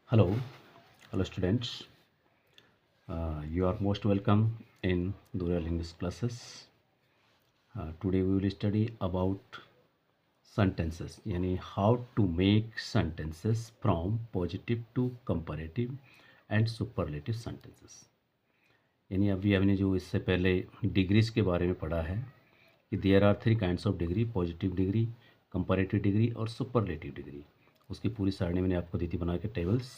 Hello, hello students. You are most welcome in Dural English classes. Today we will study about sentences, यानी how to make sentences from positive to comparative and superlative sentences. यानी अभी हमने जो इससे पहले degrees के बारे में पढ़ा है कि there are three kinds of degree, positive degree, comparative degree और सुपरलेटिव डिग्री। उसकी पूरी सारणी मैंने आपको दी थी बना के टेबल्स,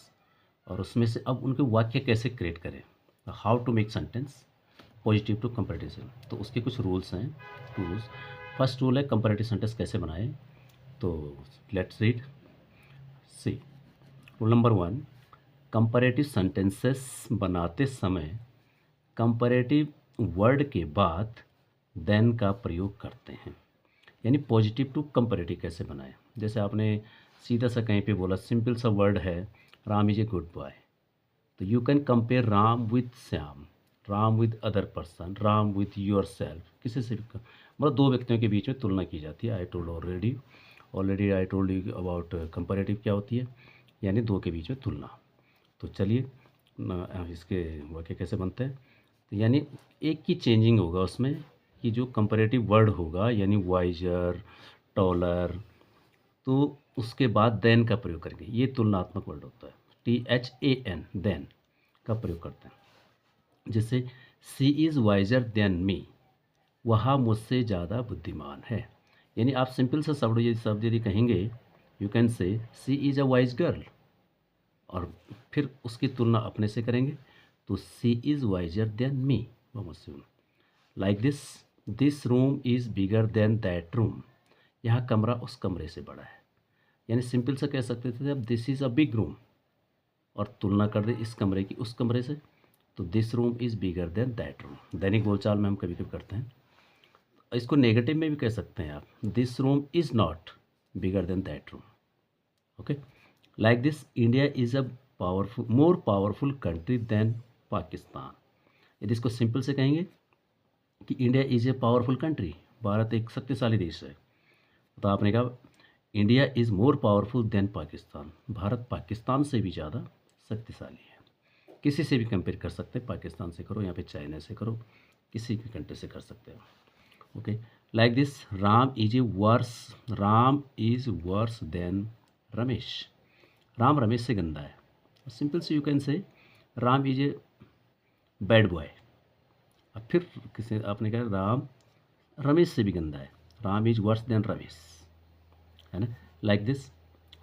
और उसमें से अब उनके वाक्य कैसे क्रिएट करें, how to make sentence positive to comparative. तो उसके कुछ रूल्स हैं, रूल्स। फर्स्ट रूल है कंपैरेटिव सेंटेंस कैसे बनाएं। तो let's read. See rule number 1, comparative sentences बनाते समय कंपैरेटिव वर्ड के बाद देन का प्रयोग करते हैं। यानी पॉजिटिव टू कंपैरेटिव कैसे बनाएं। जैसे आपने सीधा सा कहीं पे बोला, सिंपल सा वर्ड है, Ram is a good boy, तो you can compare Ram with Shyam, Ram with other person, Ram with yourself, किसी से भी मतलब दो व्यक्तियों के बीच में तुलना की जाती है। I told already I told you about comparative क्या होती है, यानी दो के बीच में तुलना। तो चलिए इसके वाक्य कैसे बनते हैं। तो यानी एक की चेंजिंग होगा उसमें कि जो कंपैरेटिव वर्ड होगा, यानी वाइजर, टॉलर, तो उसके बाद देन का प्रयोग करेंगे। ये तुलनात्मक वर्ड होता है, THAN, देन का प्रयोग करते हैं। जैसे सी इज़ वाइजर देन मी, वह मुझसे ज़्यादा बुद्धिमान है। यानी आप सिंपल सा शब्द यदि कहेंगे, you can say she is a wise girl, और फिर उसकी तुलना अपने से करेंगे तो she is wiser than me, वह मुझसे। Like this room is bigger than that room, यह कमरा उस कमरे से बड़ा है। यानी सिंपल सा कह सकते थे अब this is a big room, और तुलना कर दे इस कमरे की उस कमरे से, तो this room is bigger than that room. दैनिक बोलचाल में हम कभी कभी करते हैं। इसको नेगेटिव में भी कह सकते हैं आप, this room is not bigger than that room. Okay, like this India is a more powerful country than Pakistan. यदि इसको सिंपल से कहेंगे कि India is a powerful country, Bharat एक शक्तिशाली देश है, तो आपने कहा India is more powerful than Pakistan, Bharat Pakistan से भी ज़्यादा शक्तिशाली है। किसी से भी कंपेयर कर सकते हैं, पाकिस्तान से करो या फिर चाइना से करो, किसी भी कंट्री से कर सकते हो। Okay, like this Ram is worse than Ramesh, Ram Ramesh से गंदा है। सिंपल से यू कैन से Ram is a bad boy. अब फिर किसी आपने कहा राम रमेश से भी गंदा है, Ram is worse than Ramesh, है ना। Like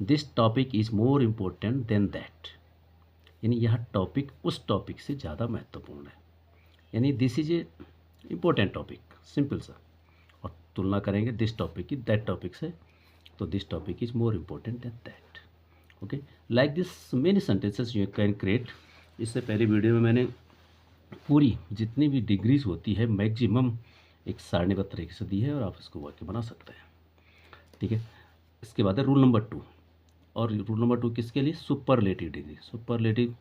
this topic is more important then that, यानी यह टॉपिक उस टॉपिक से ज़्यादा महत्वपूर्ण है। यानी this is a important topic, simple सा, और तुलना करेंगे दिस टॉपिक की दैट टॉपिक से, तो this topic is more important then that. Okay, like this many sentences you can create. इससे पहले वीडियो में मैंने पूरी जितनी भी डिग्रीज होती है मैक्सिमम एक सारणीबद्ध तरीके से दी है, और आप इसको वाक्य बना सकते हैं। ठीक है, इसके बाद है रूल नंबर 2। और रूल नंबर 2 किसके लिए, सुपरलेटिव डिग्री। सुपरलेटिव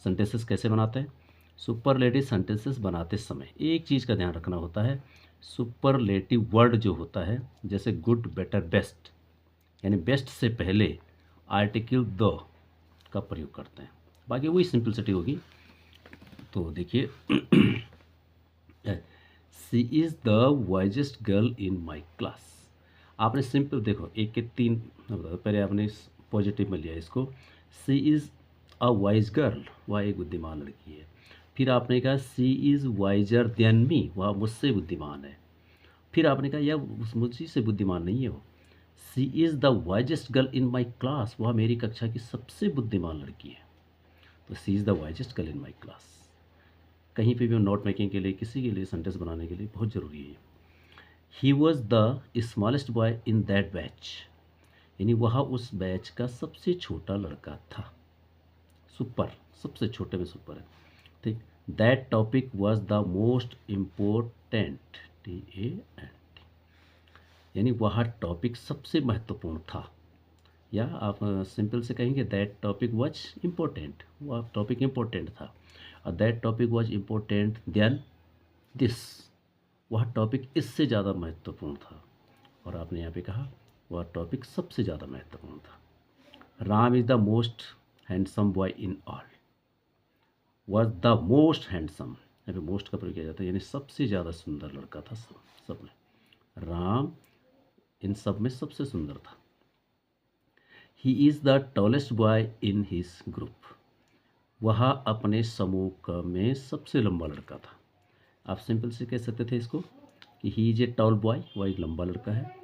सेंटेंसेस कैसे बनाते हैं। सुपरलेटिव सेंटेंसेस बनाते समय एक चीज़ का ध्यान रखना होता है, सुपरलेटिव वर्ड जो होता है, जैसे गुड, बेटर, बेस्ट, यानी बेस्ट से पहले आर्टिकल द का प्रयोग करते हैं। बाकी वही सिंपलिसिटी होगी। तो देखिए she is the wisest girl in my class. आपने सिंपल देखो, एक के तीन, पहले आपने पॉजिटिव में लिया इसको, सी इज़ अ वाइज गर्ल, वह एक बुद्धिमान लड़की है। फिर आपने कहा सी इज़ वाइजर देन मी, वह मुझसे बुद्धिमान है। फिर आपने कहा यह मुझी से बुद्धिमान नहीं है वो, she is the wisest girl in my class, वह मेरी कक्षा की सबसे बुद्धिमान लड़की है। तो she is the wisest girl in my class कहीं पे भी नोट मेकिंग के लिए, किसी के लिए सेंटेंस बनाने के लिए बहुत ज़रूरी है। He was the smallest boy in that batch, यानी वह उस बैच का सबसे छोटा लड़का था। सुपर, सबसे छोटे में सुपर है। ठीक, that topic was the most important, TANT, यानी वह टॉपिक सबसे महत्वपूर्ण था। या आप सिंपल से कहेंगे दैट टॉपिक वॉज इम्पोर्टेंट, वह टॉपिक इम्पोर्टेंट था। और that topic was important then this, वह टॉपिक इससे ज़्यादा महत्वपूर्ण था। और आपने यहाँ पे कहा वह टॉपिक सबसे ज़्यादा महत्वपूर्ण था। Ram is the most handsome boy in all, was the most handsome, यहाँ पे मोस्ट का प्रयोग किया जाता है, यानी सबसे ज़्यादा सुंदर लड़का था सब में। राम इन सब में सबसे सुंदर था। He is the tallest boy in his group, वह अपने समूह में सबसे लंबा लड़का था। आप सिंपल से कह सकते थे इसको कि he is a tall boy, वह एक लंबा लड़का है।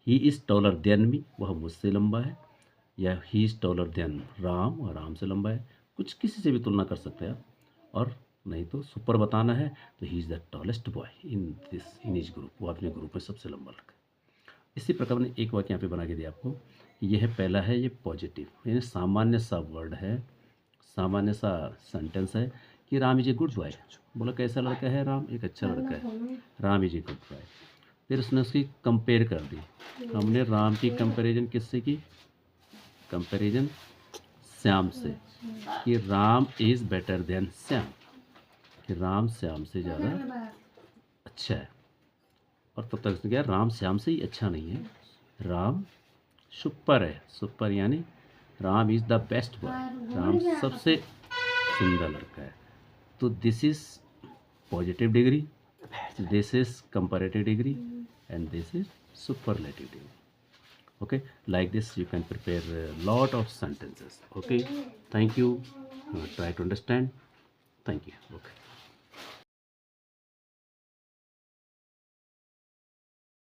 He is taller than me, वह मुझसे लंबा है। या he is taller than Ram, वह राम से लंबा है। कुछ किसी से भी तुलना कर सकते हैं आप, और नहीं तो सुपर बताना है तो he is the tallest boy in his group, वो अपने ग्रुप में सबसे लंबा लड़का है। इसी प्रकार मैंने एक वाक्य यहाँ पे बना के दिया आपको। यह पहला है, ये पॉजिटिव यानी सामान्य सा वर्ड है, सामान्य सा सेंटेंस है कि Ram is a good boy. बोला कैसा लड़का है राम, एक अच्छा लड़का है, Ram is a good boy. फिर उसने उसकी कंपेयर कर दी, हमने राम की कंपैरिजन किससे की, कंपैरिजन श्याम से, कि Ram is better than Shyam, कि राम श्याम से ज़्यादा अच्छा है। और तब तक उसने कहा राम श्याम से ही अच्छा नहीं है, राम सुपर है। सुपर यानी Ram is the best boy, Ram सबसे सुंदर लड़का है। तो this is positive degree, this is comparative degree, and this is superlative degree. Okay, like this you can prepare a lot of sentences. Okay, thank you. Try to understand. Thank you. Okay.